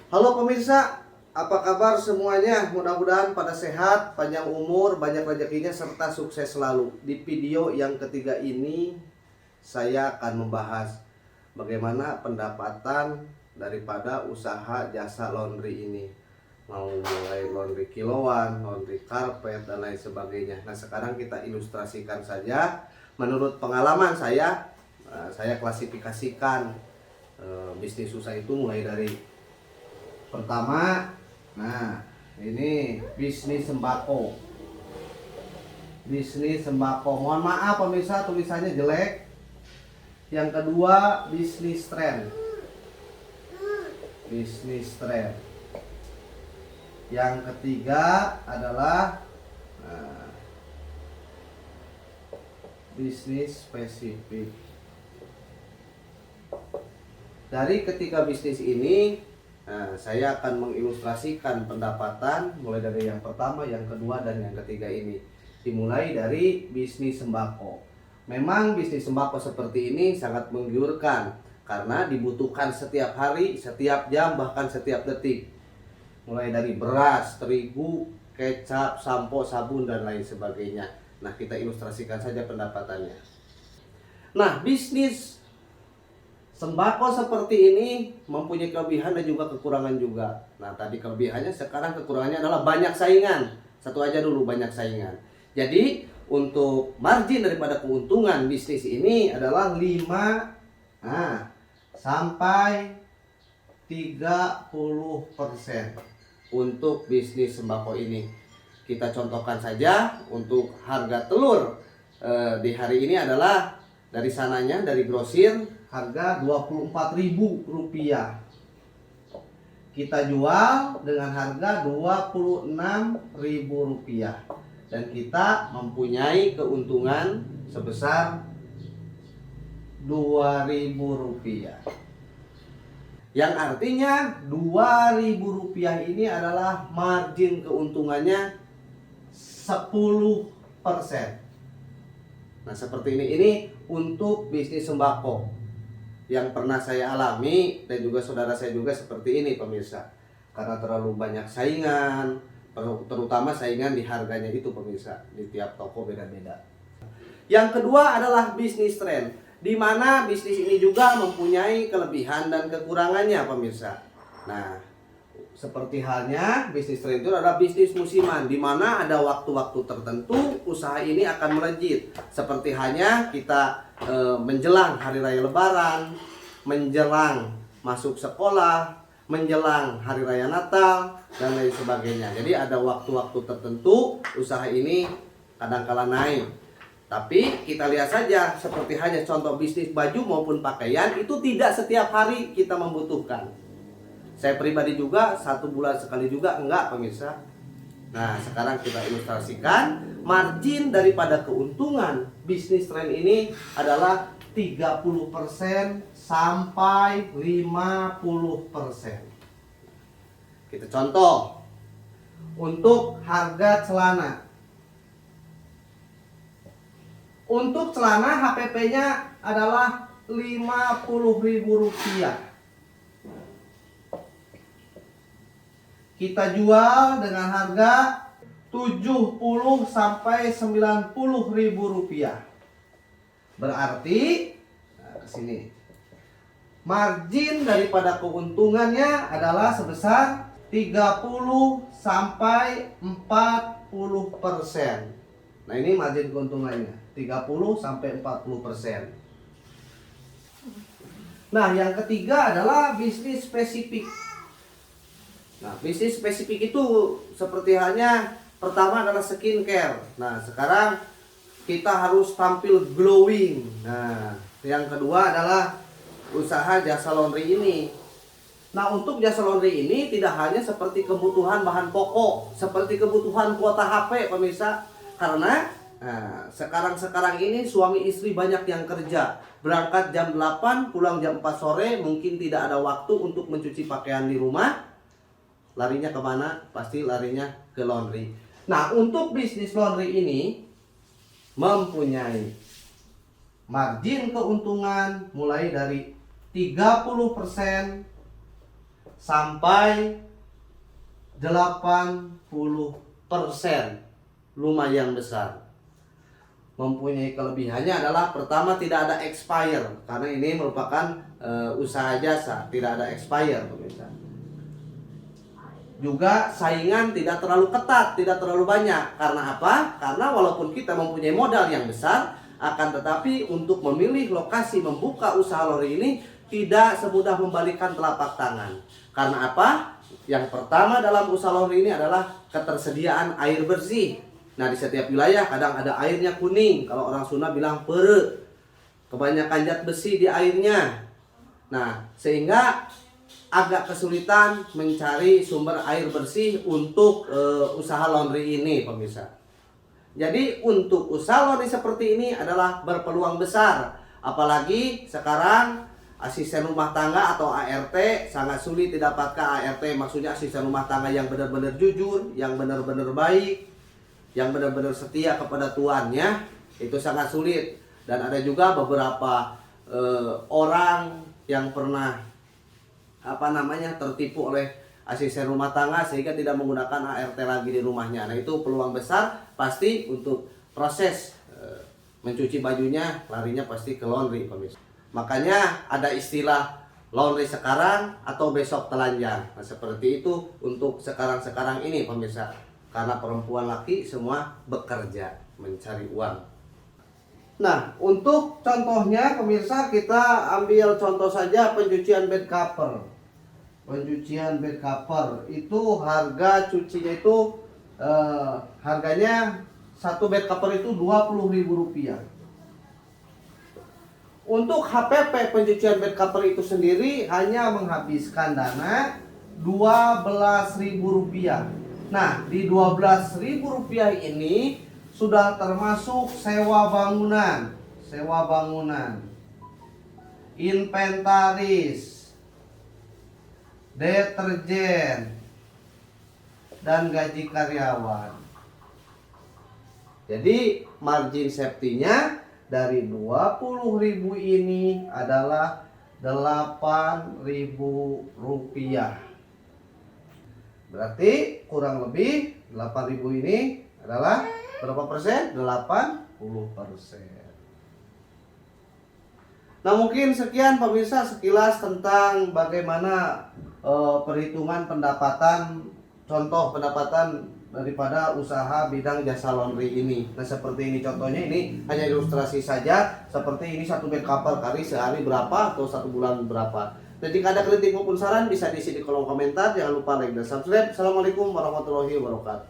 Halo pemirsa, apa kabar semuanya? Mudah-mudahan pada sehat, panjang umur, banyak rezekinya, serta sukses selalu. Di video yang ketiga ini, saya akan membahas bagaimana pendapatan daripada usaha jasa laundry ini. Mau mulai laundry kiloan, laundry karpet, dan lain sebagainya. Nah, sekarang kita ilustrasikan saja. Menurut pengalaman saya klasifikasikan bisnis usaha itu mulai dari pertama, nah ini bisnis sembako. Bisnis sembako. Mohon maaf pemirsa, tulisannya jelek. Yang kedua, bisnis tren. Bisnis tren. Yang ketiga adalah bisnis spesifik. Dari ketiga bisnis ini, saya akan mengilustrasikan pendapatan mulai dari yang pertama, yang kedua, dan yang ketiga ini. Dimulai dari bisnis sembako. Memang bisnis sembako seperti ini sangat menggiurkan karena dibutuhkan setiap hari, setiap jam, bahkan setiap detik. Mulai dari beras, terigu, kecap, sampo, sabun, dan lain sebagainya. Nah, kita ilustrasikan saja pendapatannya. Nah, bisnis sembako seperti ini mempunyai kelebihan dan juga kekurangan juga. Nah, tadi kelebihannya, sekarang kekurangannya adalah banyak saingan. Satu aja dulu, banyak saingan. Jadi, untuk margin daripada keuntungan bisnis ini adalah 5 sampai 30% untuk bisnis sembako ini. Kita contohkan saja untuk harga telur di hari ini adalah dari sananya, dari grosir, harga Rp24.000. Kita jual dengan harga Rp26.000 dan kita mempunyai keuntungan sebesar Rp2.000. Yang artinya Rp2.000 ini adalah margin keuntungannya 10%. Nah, seperti ini untuk bisnis sembako yang pernah saya alami, dan juga saudara saya juga seperti ini pemirsa. Karena terlalu banyak saingan, terutama saingan di harganya itu pemirsa. Di tiap toko beda-beda. Yang kedua adalah bisnis tren, di mana bisnis ini juga mempunyai kelebihan dan kekurangannya pemirsa. Nah, seperti halnya bisnis tren itu adalah bisnis musiman, di mana ada waktu-waktu tertentu usaha ini akan melejit. Seperti halnya kita menjelang hari raya lebaran, menjelang masuk sekolah, menjelang hari raya Natal, dan lain sebagainya. Jadi ada waktu-waktu tertentu usaha ini kadang-kala naik. Tapi kita lihat saja, seperti hanya contoh bisnis baju maupun pakaian, itu tidak setiap hari kita membutuhkan. Saya pribadi juga 1 bulan sekali juga enggak pemirsa. Nah, sekarang kita ilustrasikan margin daripada keuntungan bisnis tren ini adalah 30% sampai 50%. Kita contoh untuk harga celana. Untuk celana HPP-nya adalah Rp50.000. Kita jual dengan harga Rp70.000 sampai Rp90.000. Berarti ke sini. Margin daripada keuntungannya adalah sebesar 30 sampai 40%. Nah, ini margin keuntungannya 30 sampai 40%. Nah, yang ketiga adalah bisnis spesifik. Nah, bisnis spesifik itu seperti halnya pertama adalah skincare. Nah, sekarang kita harus tampil glowing. Nah, yang kedua adalah usaha jasa laundry ini. Nah, untuk jasa laundry ini tidak hanya seperti kebutuhan bahan pokok, seperti kebutuhan kuota HP pemirsa. Karena sekarang ini suami istri banyak yang kerja. Berangkat jam 8, pulang jam 4 sore, mungkin tidak ada waktu untuk mencuci pakaian di rumah. Larinya kemana? Pasti larinya ke laundry. Nah, untuk bisnis laundry ini mempunyai margin keuntungan mulai dari 30% sampai 80%. Lumayan besar. Mempunyai kelebihannya adalah pertama tidak ada expire, karena ini merupakan usaha jasa, tidak ada expire pemirsa. Juga saingan tidak terlalu ketat, tidak terlalu banyak. Karena apa? Karena walaupun kita mempunyai modal yang besar, akan tetapi untuk memilih lokasi membuka usaha laundry ini tidak semudah membalikkan telapak tangan. Karena apa? Yang pertama dalam usaha laundry ini adalah ketersediaan air bersih. Nah, di setiap wilayah kadang ada airnya kuning, kalau orang Sunda bilang pere. Kebanyakan zat besi di airnya. Nah, sehingga agak kesulitan mencari sumber air bersih untuk usaha laundry ini, pemirsa. Jadi untuk usaha laundry seperti ini adalah berpeluang besar. Apalagi sekarang asisten rumah tangga atau ART sangat sulit didapatkan. ART maksudnya asisten rumah tangga yang benar-benar jujur, yang benar-benar baik, yang benar-benar setia kepada tuannya, itu sangat sulit. Dan ada juga beberapa orang yang pernah tertipu oleh asisten rumah tangga sehingga tidak menggunakan ART lagi di rumahnya. Nah, itu peluang besar pasti untuk proses mencuci bajunya, larinya pasti ke laundry, pemirsa. Makanya ada istilah laundry sekarang atau besok telanjang. Nah, seperti itu untuk sekarang ini, pemirsa. Karena perempuan laki semua bekerja mencari uang. Nah, untuk contohnya pemirsa, kita ambil contoh saja pencucian bed cover. Pencucian bed cover itu harga cucinya itu harganya satu bed cover itu Rp20.000. Untuk HPP pencucian bed cover itu sendiri hanya menghabiskan dana Rp12.000. Nah, di Rp12.000 ini sudah termasuk sewa bangunan, inventaris, deterjen, dan gaji karyawan. Jadi margin safety-nya dari Rp20.000 ini adalah Rp8.000. Berarti kurang lebih 8.000 ini adalah berapa persen? 80%. Nah, mungkin sekian pemirsa sekilas tentang bagaimana perhitungan pendapatan, contoh pendapatan daripada usaha bidang jasa laundry ini. Nah, seperti ini contohnya, ini hanya ilustrasi saja. Seperti ini satu bed cover kali sehari berapa atau satu bulan berapa. Dan jika ada kritik maupun saran bisa diisi di kolom komentar. Jangan lupa like dan subscribe. Assalamualaikum warahmatullahi wabarakatuh.